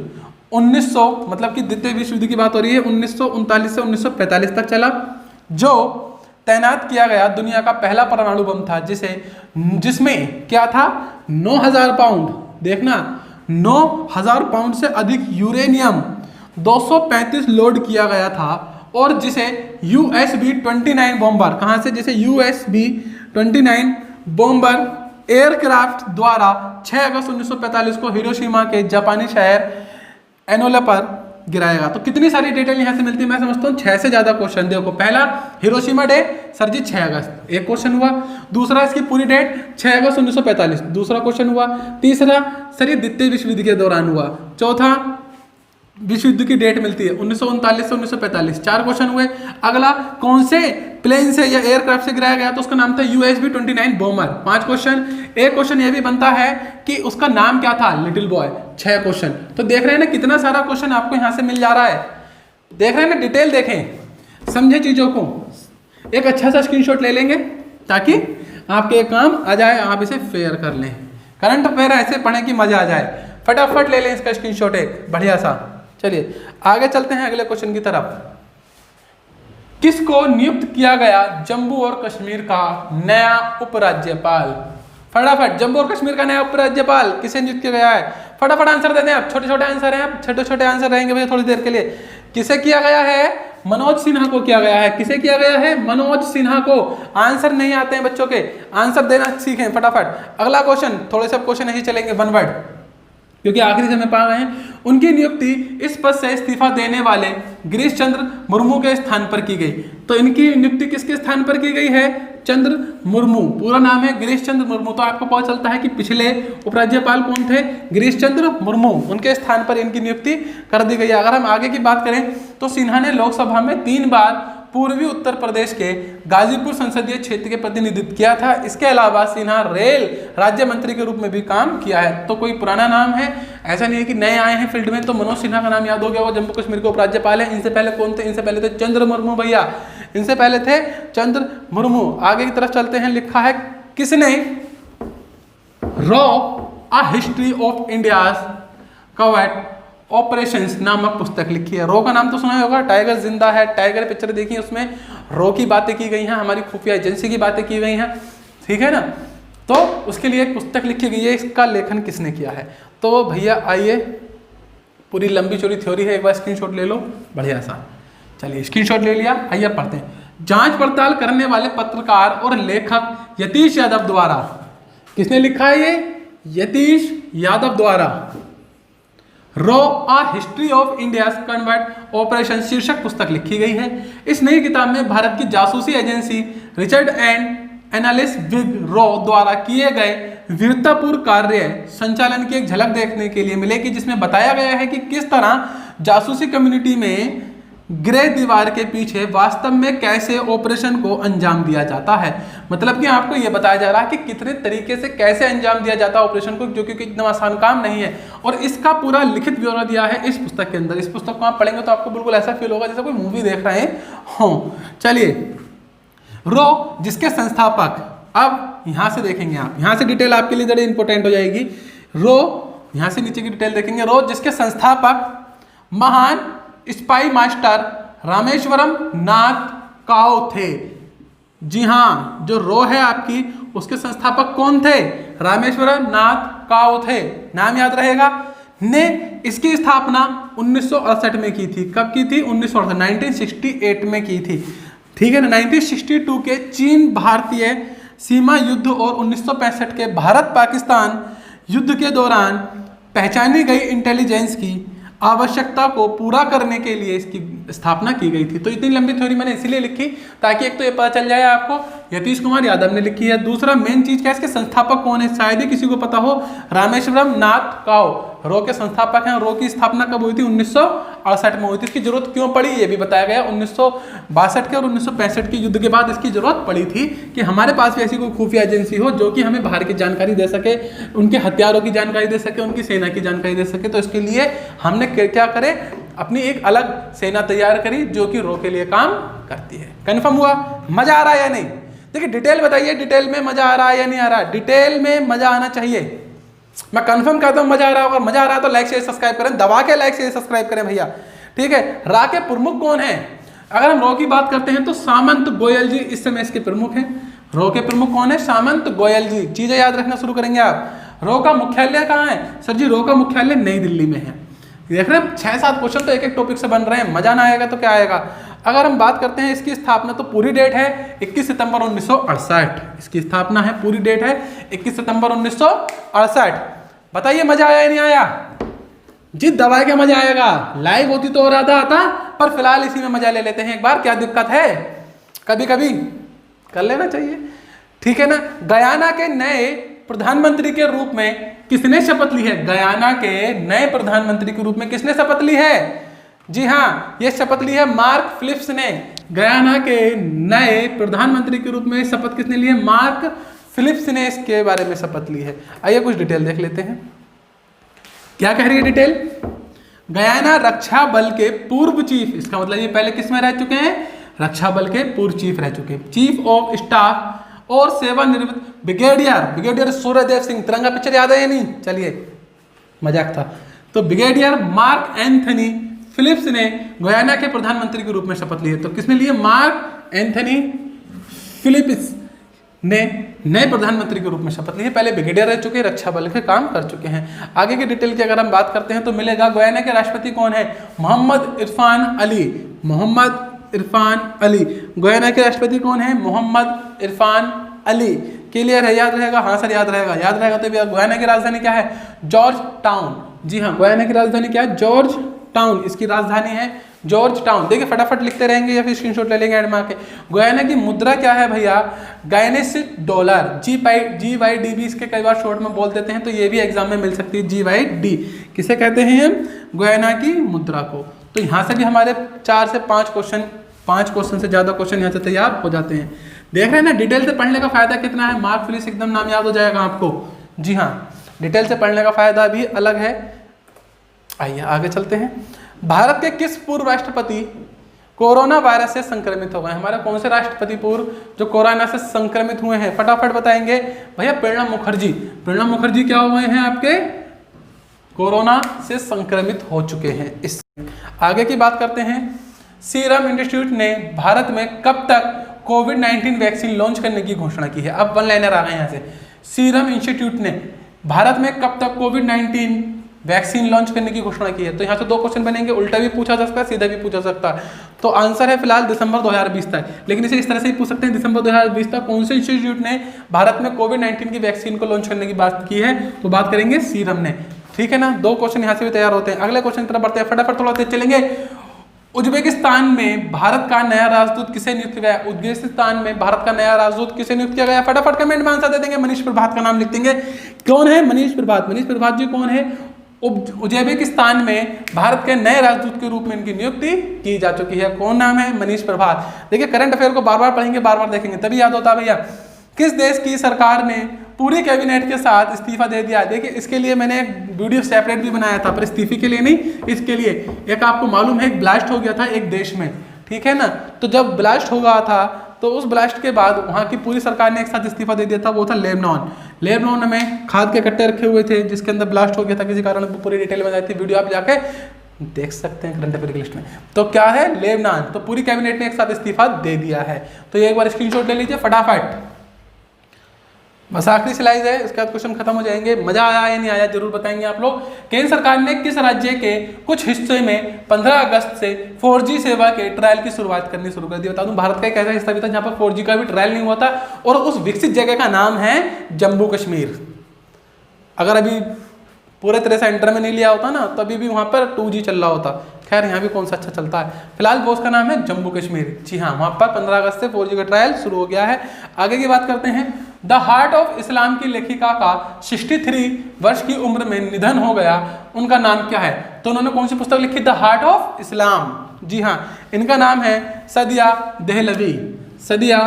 Speaker 1: 1900 मतलब कि द्वितीय विश्व युद्ध की बात हो रही है, 1939 से 1945 तक चला, जो तैनात किया गया दुनिया का पहला परमाणु बम था, जिसमें क्या था 9000 पाउंड, देखना 9000 पाउंड से अधिक यूरेनियम 235 लोड किया गया था, और जिसे USB-29 बॉम्बर, कहां से, जिसे USB-29 बॉम्बर एयरक्राफ्ट द्वारा 6 अगस्त 1945 को हिरोशिमा के जापानी शहर एनोला पर गिराएगा। तो कितनी सारी डिटेल यहां से मिलती है, मैं समझता हूं 6 से ज्यादा क्वेश्चन। देखो पहला हिरोशिमा डे सर जी 6 अगस्त, एक क्वेश्चन हुआ। दूसरा इसकी पूरी डेट 6 अगस्त 1945, दूसरा क्वेश्चन हुआ। तीसरा सर ये द्वितीय विश्व युद्ध के दौरान हुआ। चौथा विश्व युद्ध की डेट मिलती है 1939 से 1945, 4 क्वेश्चन हुए। अगला कौन से प्लेन से या एयरक्राफ्ट से गिराया गया, तो उसका नाम था USB-29 बॉम्बर, 5 क्वेश्चन। एक क्वेश्चन ये भी बनता है कि उसका नाम क्या था, लिटिल बॉय, 6 क्वेश्चन। तो देख रहे हैं ना कितना सारा क्वेश्चन आपको यहां से मिल जा रहा है, देख रहे हैं ना, डिटेल देखें, समझे चीजों को। एक अच्छा सा स्क्रीनशॉट ले लेंगे ताकि आपके काम आ जाए, आप इसे फेयर कर लें। करंट अफेयर ऐसे पढ़ें कि मजा आ जाए, फटाफट ले लें इसका स्क्रीनशॉट एक बढ़िया सा। चलिए आगे चलते हैं अगले क्वेश्चन की तरफ। किसको नियुक्त किया गया जम्मू और कश्मीर का नया उपराज्यपाल? फटाफट, जम्मू और कश्मीर का नया उपराज्यपाल किसे नियुक्त किया गया है? फटाफट आंसर देते हैं आप, छोटे छोटे आंसर हैं, छोटे छोटे आंसर रहेंगे भैया थोड़ी देर के लिए। किसे किया गया है? मनोज सिन्हा को किया गया है। किसे किया गया है? मनोज सिन्हा को। आंसर नहीं आते हैं बच्चों के, आंसर देना सीखें फटाफट। अगला क्वेश्चन, थोड़े सब क्वेश्चन नहीं चलेंगे, वन वर्ड, क्योंकि आखिरी समय पा गए हैं। उनकी नियुक्ति इस पद से इस्तीफा देने वाले गिरीश चंद्र मुर्मू के स्थान पर की गई। तो इनकी नियुक्ति किसके स्थान पर की गई है? चंद्र मुर्मू, पूरा नाम है गिरीश चंद्र मुर्मू। तो आपको पता चलता है कि पिछले उपराज्यपाल कौन थे? गिरीश चंद्र मुर्मू, उनके स्थान पर इनकी नियुक्ति कर दी गई है। अगर हम आगे की बात करें तो सिन्हा ने लोकसभा में 3 बार पूर्वी उत्तर प्रदेश के गाजीपुर संसदीय क्षेत्र के प्रतिनिधित्व किया था। इसके अलावा सिन्हा रेल राज्य मंत्री के रूप में भी काम किया है। तो कोई पुराना नाम है, ऐसा नहीं है कि नए आए हैं फील्ड में। तो मनोज सिन्हा का नाम याद हो गया, वो जम्मू कश्मीर के उपराज्यपाल हैं। इनसे पहले कौन थे? इनसे पहले थे चंद्र मुर्मू भैया, इनसे पहले थे चंद्र मुर्मू। आगे की तरफ चलते हैं, लिखा है किसने raw a history of India's covert operations नामक पुस्तक लिखी है। रो का नाम तो सुना होगा, टाइगर जिंदा है, टाइगर पिक्चर देखी, उसमें रो की बातें की गई हैं, हमारी खुफिया एजेंसी की बातें की गई हैं, ठीक है ना। तो उसके लिए एक पुस्तक लिखी गई है, इसका लेखन किसने किया है? तो भैया आइए, पूरी लंबी चौड़ी थ्योरी है, एक बार स्क्रीनशॉट ले लो बढ़िया सा। चलिए स्क्रीनशॉट ले लिया, आइए पढ़ते हैं। जांच पड़ताल करने वाले पत्रकार और लेखक यतीश यादव द्वारा, किसने लिखा है ये? यतीश यादव द्वारा raw a history of India convert operation शीर्षक पुस्तक लिखी गई है। इस नई किताब में भारत की जासूसी agency research and analysis wing रॉ द्वारा किए गए वीरतापूर्ण कार्य संचालन की एक झलक देखने के लिए मिलेगी, जिसमें बताया गया है कि किस तरह जासूसी कम्युनिटी में ग्रे दीवार के पीछे वास्तव में कैसे ऑपरेशन को अंजाम दिया जाता है। मतलब कि आपको यह बताया जा रहा है कि कितने तरीके से कैसे अंजाम दिया जाता है ऑपरेशन को, जो कि एकदम आसान काम नहीं है। और इसका पूरा लिखित ब्यौरा दिया है इस पुस्तक के अंदर। इस पुस्तक को आप पढ़ेंगे तो आपको बिल्कुल ऐसा फील होगा जैसे कोई मूवी देख रहे हो। चलिए, रॉ जिसके संस्थापक, अब यहां से देखेंगे आप, यहां से डिटेल आपके लिए जरा इंपॉर्टेंट हो जाएगी। रॉ, यहां से नीचे की डिटेल देखेंगे। रॉ जिसके संस्थापक महान स्पाई मास्टर रामेश्वरम नाथ काओ थे। जी हाँ, जो रो है आपकी, उसके संस्थापक कौन थे? रामेश्वरम नाथ काओ थे, नाम याद रहेगा। ने इसकी स्थापना 1968 में की थी। कब की थी? 1968 में की थी, ठीक है ना। 1962 के चीन भारतीय सीमा युद्ध और 1965 के भारत पाकिस्तान युद्ध के दौरान पहचानी गई इंटेलिजेंस की आवश्यकता को पूरा करने के लिए इसकी स्थापना की गई थी। तो इतनी लंबी थ्योरी मैंने इसीलिए लिखी ताकि एक तो ये पता चल जाए आपको यतीश कुमार यादव ने लिखी है। दूसरा मेन चीज क्या है, इसके संस्थापक कौन है, शायद ही किसी को पता हो। रामेश्वरम नाथ काओ रो के संस्थापक हैं। रो की स्थापना कब हुई थी? 1968 में हुई थी। इसकी जरूरत क्यों पड़ी ये भी बताया गया। 1962 के और 1965 के युद्ध के बाद इसकी जरूरत पड़ी थी कि हमारे पास भी ऐसी कोई खुफिया एजेंसी हो जो कि हमें बाहर की जानकारी दे सके, उनके हथियारों की जानकारी दे सके, उनकी सेना की जानकारी दे सके। तो इसके लिए हमने क्या करे, अपनी एक अलग सेना तैयार करी जो कि रो के लिए काम करती है। कन्फर्म हुआ? मजा आ रहा है या नहीं? देखिए डिटेल बताइए, डिटेल में मजा आ रहा है या नहीं आ रहा? डिटेल में मजा आना चाहिए। मैं कंफर्म करता हूँ मजा आ रहा होगा। मजा आ रहा है तो लाइक शेयर सब्सक्राइब करें, दबा के लाइक शेयर सब्सक्राइब करें भैया, ठीक है। रा के प्रमुख कौन है? अगर हम रो की बात करते हैं तो सामंत गोयल जी इस समय इसके प्रमुख हैं। रो के प्रमुख कौन है? सामंत गोयल जी। चीजें याद रखना शुरू करेंगे आप। रो का मुख्यालय कहाँ है? सर जी रो का मुख्यालय नई दिल्ली में है। देख रहे हैं 6-7 क्वेश्चन तो एक एक टॉपिक से बन रहे हैं, मजा ना आएगा तो क्या आएगा। अगर हम बात करते हैं इसकी स्थापना, तो पूरी डेट है 21 सितंबर 1968। इसकी स्थापना है, पूरी डेट है 21 सितंबर 1968। बताइए मजा आया या नहीं आया? जी दवाई के मजा आएगा। लाइव होती तो और आधा आता, पर फिलहाल इसी में मजा ले लेते हैं एक बार। क्या दिक्कत है? कभी कभी कर लेना चाहिए, ठीक है ना। गयाना के नए प्रधानमंत्री के रूप में किसने शपथ ली है? गयाना के नए प्रधानमंत्री के रूप में किसने शपथ ली है? जी हाँ, ये शपथ ली है मार्क फिलिप्स ने। गयाना के नए प्रधानमंत्री के रूप में शपथ किसने ली है? मार्क फिलिप्स ने इसके बारे में शपथ ली है। आइए कुछ डिटेल देख लेते हैं। क्या कह रही है डिटेल? गयाना रक्षा बल के पूर्व चीफ, इसका मतलब ये पहले किस में रह चुके हैं? रक्षा बल के पूर्व चीफ रह चुके हैं। चीफ ऑफ स्टाफ और सेवानिवृत्त ब्रिगेडियर सूर्यदेव सिंह। तिरंगा पिक्चर याद है या नहीं? चलिए मजाक था। तो ब्रिगेडियर मार्क एंथनी फिलिप्स ने गयाना के प्रधानमंत्री के रूप में शपथ ली है। तो किसने लिए? मार्क एंथनी फिलिप्स ने नए प्रधानमंत्री के रूप में शपथ ली है। पहले ब्रिगेडियर रह चुके हैं, रक्षा बल के काम कर चुके हैं। आगे की डिटेल की अगर हम बात करते हैं तो मिलेगा गयाना के राष्ट्रपति कौन है? मोहम्मद इरफान अली। मोहम्मद इरफान अली गयाना के राष्ट्रपति कौन है? मोहम्मद इरफान अली। क्लियर है? याद रहेगा? हाँ सर याद रहेगा। याद रहेगा तो गयाना की राजधानी क्या है? George town. जी हाँ, गयाना की राजधानी क्या है? जॉर्ज टाउन इसकी राजधानी है, जॉर्ज टाउन। देखिए फटाफट लिखते रहेंगे या फिर स्क्रीनशॉट ले लेंगे एड मार के। गयाना की मुद्रा क्या है भैया? गायनेस डॉलर। GYD भी इसके कई बार शॉर्ट में बोल देते हैं, तो ये भी एग्जाम में मिल सकती है। GYD किसे कहते हैं हम? गयाना की मुद्रा को। तो यहाँ से भी हमारे 4 से 5 क्वेश्चन, 5 क्वेश्चन से ज़्यादा क्वेश्चन यहाँ से तैयार हो जाते हैं। देख रहे हैं ना, डिटेल से पढ़ने का फायदा कितना है। मार्क फिलिप्स एकदम नाम याद हो जाएगा आपको। जी हाँ, डिटेल से पढ़ने का फायदा भी अलग है। आइए आगे चलते हैं। भारत के किस पूर्व राष्ट्रपति कोरोना वायरस से संक्रमित हो गए? हमारे कौन से राष्ट्रपति पूर्व जो कोरोना से संक्रमित हुए हैं? फटाफट बताएंगे भैया। प्रणब मुखर्जी। प्रणब मुखर्जी क्या हुए हैं आपके? कोरोना से संक्रमित हो चुके हैं। इस आगे की बात करते हैं। सीरम इंस्टीट्यूट ने भारत में कब तक कोविड-19 वैक्सीन लॉन्च करने की घोषणा की है? अब वन लाइनर आ गए यहाँ से। सीरम इंस्टीट्यूट ने भारत में कब तक कोविड-19 वैक्सीन लॉन्च करने की घोषणा की है? तो यहाँ से 2 क्वेश्चन बनेंगे, उल्टा भी पूछा जा सकता है, सीधा भी पूछा जा सकता है। तो आंसर है फिलहाल दिसंबर 2020 तक, लेकिन इसे इस तरह से ही पूछ सकते हैं दिसंबर 2020 तक कौन से इंस्टीट्यूट ने भारत में कोविड-19 की वैक्सीन को लॉन्च करने की बात की है? तो बात करेंगे सीरम ने, ठीक है ना। 2 क्वेश्चन यहाँ से भी तैयार होते हैं। अगले क्वेश्चन की तरफ बढ़ते हैं, फटाफट थोड़ा तेज चलेंगे। उज्बेकिस्तान में भारत का नया राजदूत किसे नियुक्त किया गया? उज्बेकिस्तान में भारत का नया राजदूत किसे नियुक्त किया गया? फटाफट कमेंट में आंसर दे देंगे। मनीष प्रभात का नाम लिख देंगे। कौन है मनीष प्रभात? मनीष प्रभात जी कौन है? उज्बेकिस्तान में भारत के नए राजदूत के रूप में इनकी नियुक्ति की जा चुकी है। कौन नाम है? मनीष प्रभात। देखिए करंट अफेयर को बार बार पढ़ेंगे, बार बार देखेंगे, तभी याद होता है भैया। किस देश की सरकार ने पूरी कैबिनेट के साथ इस्तीफा दे दिया? देखिए इसके लिए मैंने एक वीडियो सेपरेट भी बनाया था, पर इस्तीफे के लिए नहीं, इसके लिए। एक आपको मालूम है एक ब्लास्ट हो गया था एक देश में, ठीक है ना। तो जब ब्लास्ट हो गया था तो उस ब्लास्ट के बाद वहाँ की पूरी सरकार ने एक साथ इस्तीफा दे दिया था। वो था लेबनान। लेबनान में खाद के कट्टे रखे हुए थे जिसके अंदर ब्लास्ट हो गया था किसी कारण। पूरी डिटेल में आई थी, वीडियो आप जाके देख सकते हैं करंट अफेयर की लिस्ट में। तो क्या है? लेबनान। तो पूरी कैबिनेट ने एक साथ इस्तीफा दे दिया है। तो ये एक बार स्क्रीनशॉट ले लीजिए फटाफट। बस आखिरी स्लाइड है, इसके बाद क्वेश्चन खत्म हो जाएंगे। मजा आया या नहीं आया जरूर बताएंगे आप लोग। केंद्र सरकार ने किस राज्य के कुछ हिस्से में 15 अगस्त से 4G सेवा के ट्रायल की शुरुआत करनी शुरू कर दी? बता दूं भारत का एक ऐसा हिस्सा भी था जहां पर 4G का भी ट्रायल नहीं हुआ था, और उस विकसित जगह का नाम है जम्मू कश्मीर। अगर अभी पूरे तरह से एंटर में नहीं लिया होता ना, तभी भी वहां पर 2G चल रहा होता। खैर यहाँ भी कौन सा अच्छा चलता है फिलहाल, वो उसका नाम है जम्मू कश्मीर। जी हाँ, वहां पर 15 अगस्त से 4G का ट्रायल शुरू हो गया है। आगे की बात करते हैं। द हार्ट ऑफ इस्लाम की लेखिका का 63 वर्ष की उम्र में निधन हो गया, उनका नाम क्या है? तो उन्होंने कौन सी पुस्तक लिखी? The heart of Islam. जी हाँ, इनका नाम है सादिया देहलवी। सादिया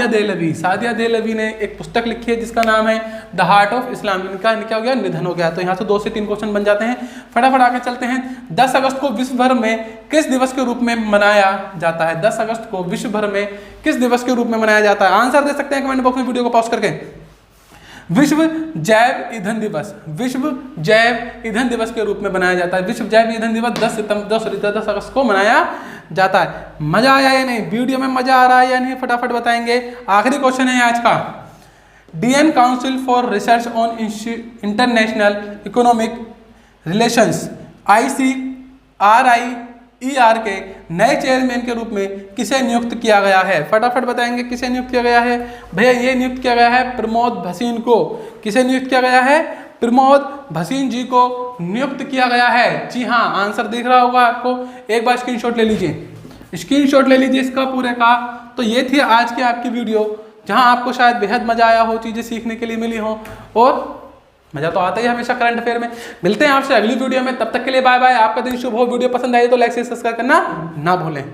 Speaker 1: देहलवी। सादिया देहलवी ने एक पुस्तक लिखी है जिसका नाम है द हार्ट ऑफ इस्लाम। इनका क्या हो गया? निधन हो गया। तो यहाँ से 2 से 3 क्वेश्चन बन जाते हैं। फटाफट आगे चलते हैं। 10 अगस्त को विश्व भर में किस दिवस के रूप में मनाया जाता है? 10 अगस्त को विश्व भर में किस दिवस के रूप में मनाया जाता है? आंसर दे सकते हैं कमेंट बॉक्स में वीडियो को पॉज करके। विश्व जैव ईंधन दिवस विश्व जैव ईंधन दिवस के रूप में बनाया जाता है। विश्व जैव ईंधन दिवस 10 अगस्त को मनाया जाता है। मजा आया या नहीं, वीडियो में मजा आ रहा है या नहीं, फटाफट बताएंगे। आखिरी क्वेश्चन है आज का, Indian council for research on international economic relations ICRIER के नए चेयरमैन के रूप में किसे नियुक्त किया गया है? फटाफट बताएंगे किसे नियुक्त किया गया है। भैया ये नियुक्त किया गया है प्रमोद भसीन को। किसे नियुक्त किया गया है? प्रमोद भसीन जी को नियुक्त किया गया है। जी हाँ, आंसर दिख रहा होगा आपको, एक बार स्क्रीनशॉट ले लीजिए, स्क्रीनशॉट ले लीजिए इसका पूरे का। तो ये थी आज की आपकी वीडियो, जहां आपको शायद बेहद मजा आया हो, चीजें सीखने के लिए मिली हो, और मजा तो आता ही हमेशा करंट अफेयर में। मिलते हैं आपसे अगली वीडियो में, तब तक के लिए बाय बाय। आपका दिन शुभ हो। वीडियो पसंद आई तो लाइक से सब्सक्राइब करना ना भूलें।